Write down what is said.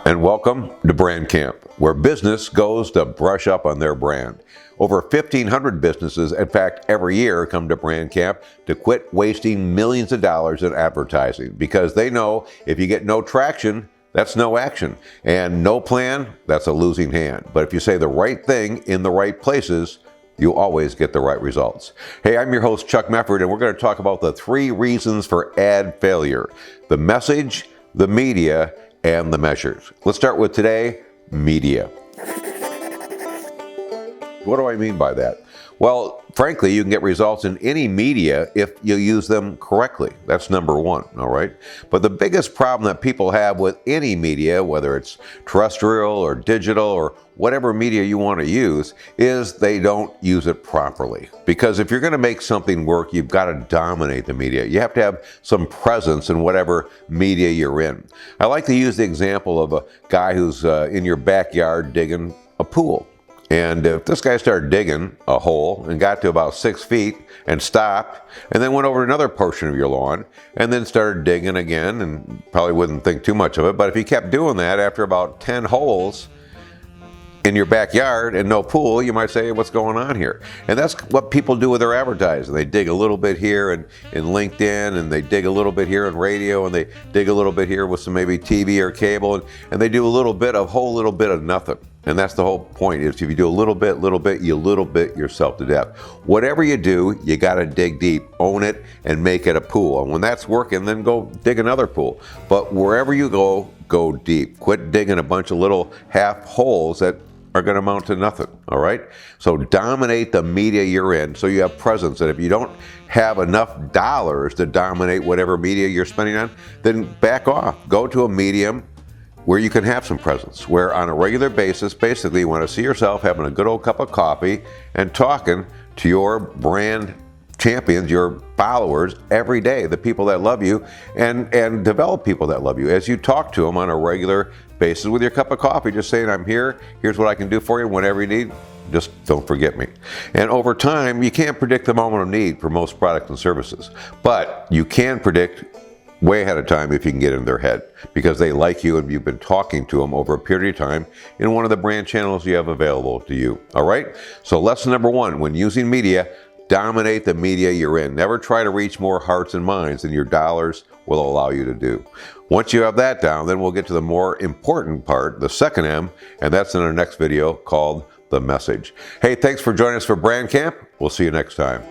And welcome to Brand Camp, where business goes to brush up on their brand. Over 1,500 businesses, in fact, every year come to Brand Camp to quit wasting millions of dollars in advertising, because they know if you get no traction, that's no action. And no plan, that's a losing hand. But if you say the right thing in the right places, you always get the right results. Hey, I'm your host, Chuck Mefford, and we're going to talk about the 3 reasons for ad failure: the message, the media, and the measures. Let's start with today, media. What do I mean by that? Well, frankly, you can get results in any media if you use them correctly. That's number one, all right? But the biggest problem that people have with any media, whether it's terrestrial or digital or whatever media you want to use, is they don't use it properly. Because if you're going to make something work, you've got to dominate the media. You have to have some presence in whatever media you're in. I like to use the example of a guy who's in your backyard digging a pool. And if this guy started digging a hole and got to about 6 feet and stopped, and then went over to another portion of your lawn and then started digging again, and probably wouldn't think too much of it, but if he kept doing that after about 10 holes in your backyard and no pool, you might say, what's going on here? And that's what people do with their advertising. They dig a little bit here in LinkedIn, and they dig a little bit here in radio, and they dig a little bit here with some maybe TV or cable, and they do a little bit of nothing. And that's the whole point, is if you do a little bit, you little bit yourself to death. Whatever you do, you got to dig deep, own it, and make it a pool. And when that's working, then go dig another pool. But wherever you go, go deep. Quit digging a bunch of little half holes that are going to amount to nothing, all right? So dominate the media you're in so you have presence. And if you don't have enough dollars to dominate whatever media you're spending on, then back off. Go to a medium where you can have some presence, where on a regular basis, basically you want to see yourself having a good old cup of coffee and talking to your brand champions, your followers, every day, the people that love you, and develop people that love you. As you talk to them on a regular basis with your cup of coffee, just saying, I'm here, here's what I can do for you, whenever you need, just don't forget me. And over time, you can't predict the moment of need for most products and services, but you can predict way ahead of time if you can get in their head, because they like you and you've been talking to them over a period of time in one of the brand channels you have available to you. All right? So lesson number 1, when using media, dominate the media you're in. Never try to reach more hearts and minds than your dollars will allow you to do. Once you have that down, then we'll get to the more important part, the second M, and that's in our next video called the message. Hey, thanks for joining us for Brand Camp. We'll see you next time.